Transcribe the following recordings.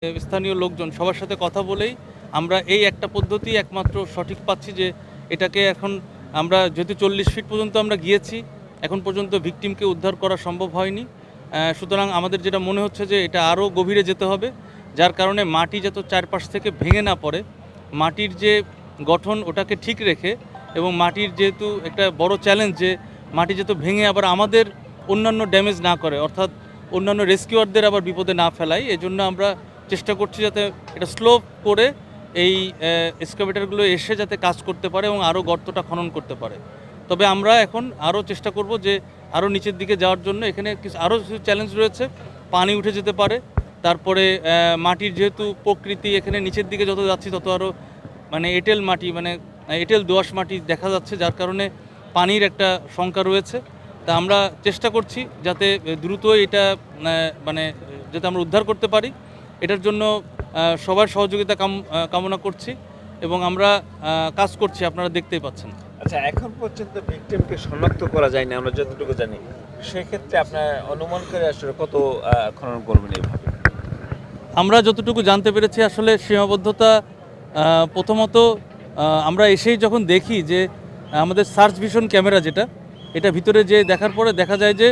স্থানীয় লোকজন সবার সাথে কথা বলেই আমরা এই একটা পদ্ধতি একমাত্র সঠিক পাচ্ছি যে এটাকে এখন আমরা যেহেতু 40 ফিট পর্যন্ত আমরা গিয়েছি, এখন পর্যন্ত ভিকটিমকে উদ্ধার করা সম্ভব হয়নি। সুতরাং আমাদের যেটা মনে হচ্ছে যে এটা আরও গভীরে যেতে হবে, যার কারণে মাটি যাতে চারপাশ থেকে ভেঙে না পড়ে, মাটির যে গঠন ওটাকে ঠিক রেখে, এবং মাটির যেহেতু একটা বড় চ্যালেঞ্জ যে মাটি যাতে ভেঙে আবার আমাদের অন্যান্য ড্যামেজ না করে, অর্থাৎ অন্যান্য রেস্কিউয়ারদের আবার বিপদে না ফেলাই, এজন্য আমরা চেষ্টা করছি যাতে এটা স্লো করে এই এক্সকাভেটরগুলো এসে যাতে কাজ করতে পারে এবং আরও গর্তটা খনন করতে পারে। তবে আমরা এখন আরও চেষ্টা করব যে আরও নিচের দিকে যাওয়ার জন্য। এখানে আরও কিছু চ্যালেঞ্জ রয়েছে, পানি উঠে যেতে পারে, তারপরে মাটির যেহেতু প্রকৃতি, এখানে নিচের দিকে যত যাচ্ছি তত আরও মানে এঁটেল মাটি, মানে এঁটেল দোআঁশ মাটি দেখা যাচ্ছে, যার কারণে পানির একটা শঙ্কা রয়েছে। তা আমরা চেষ্টা করছি যাতে দ্রুত এটা মানে যাতে আমরা উদ্ধার করতে পারি, এটার জন্য সবার সহযোগিতা কামনা করছি এবং আমরা কাজ করছি, আপনারা দেখতেই পাচ্ছেন। আচ্ছা, এখন পর্যন্ত ভিকটিমকে শনাক্ত করা যায়নি আমরা যতটুকু জানি, সেক্ষেত্রে আপনার অনুমান করে আসলে কত খনন করবেন এইভাবে? আমরা যতটুকু জানতে পেরেছি আসলে সীমাবদ্ধতা, প্রথমত আমরা এসেই যখন দেখি যে আমাদের সার্চ ভিশন ক্যামেরা যেটা, এটা ভিতরে যে দেখার পরে দেখা যায় যে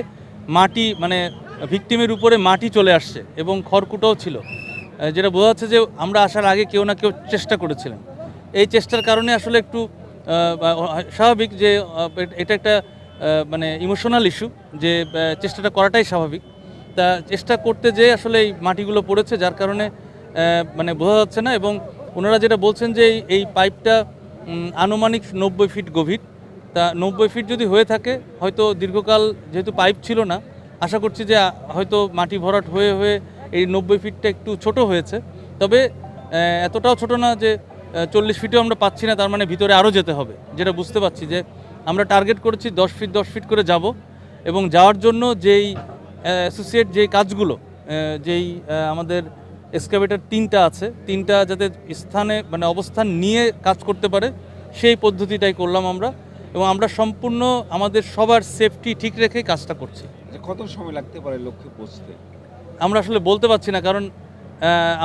মাটি মানে ভিকটিমের উপরে মাটি চলে আসছে এবং খড়কুটাও ছিল, যেটা বোঝা যাচ্ছে যে আমরা আসার আগে কেউ না কেউ চেষ্টা করেছিলেন। এই চেষ্টার কারণে আসলে একটু স্বাভাবিক যে এটা একটা মানে ইমোশনাল ইস্যু, যে চেষ্টাটা করাটাই স্বাভাবিক। তা চেষ্টা করতে যেয়ে আসলে এই মাটিগুলো পড়েছে, যার কারণে মানে বোঝা যাচ্ছে না। এবং ওনারা যেটা বলছেন যে এই পাইপটা আনুমানিক 90 ফিট গভীর। তা 90 ফিট যদি হয়ে থাকে, হয়তো দীর্ঘকাল যেহেতু পাইপ ছিল না, আশা করছি যে হয়তো মাটি ভরাট হয়ে হয়ে এই 90 ফিটটা একটু ছোট হয়েছে। তবে এতটাও ছোট না যে 40 ফিটেও আমরা পাচ্ছি না, তার মানে ভিতরে আরও যেতে হবে। যেটা বুঝতে পারছি যে আমরা টার্গেট করেছি 10 ফিট 10 ফিট করে যাব, এবং যাওয়ার জন্য যেই অ্যাসোসিয়েট যেই কাজগুলো, যেই আমাদের এক্সকাভেটর 3টা আছে, 3টা যাতে স্থানে মানে অবস্থান নিয়ে কাজ করতে পারে, সেই পদ্ধতিটাই করলাম আমরা। এবং আমরা সম্পূর্ণ আমাদের সবার সেফটি ঠিক রেখে কাজটা করছি। কত সময় লাগতে পারে লক্ষ্যে পৌঁছতে? আমরা আসলে বলতে পারছি না, কারণ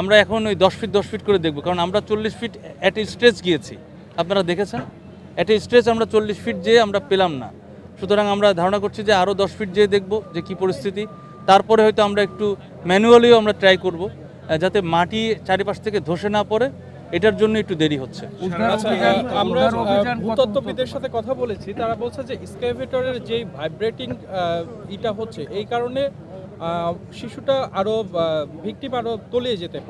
আমরা এখন ওই 10 ফিট 10 ফিট করে দেখব, কারণ আমরা 40 ফিট অ্যাট এ স্ট্রেচ গিয়েছি, আপনারা দেখেছেন। অ্যাট এ স্ট্রেচ আমরা 40 ফিট যেয়ে আমরা পেলাম না। সুতরাং আমরা ধারণা করছি যে আরও 10 ফিট যেয়ে দেখব যে কী পরিস্থিতি, তারপরে হয়তো আমরা একটু ম্যানুয়ালিও আমরা ট্রাই করব, যাতে মাটি চারিপাশ থেকে ধসে না পড়ে। এটার জন্য একটু দেরি হচ্ছে। আমরা ভূতত্ত্ববিদের সাথে কথা বলেছি, তারা বলছে যে এক্সকাভেটরের যেই ভাইব্রেটিং ইটা হচ্ছে, এই কারণে শিশুটা আরো ভিকটিম আরো তলিয়ে যেতে পারে।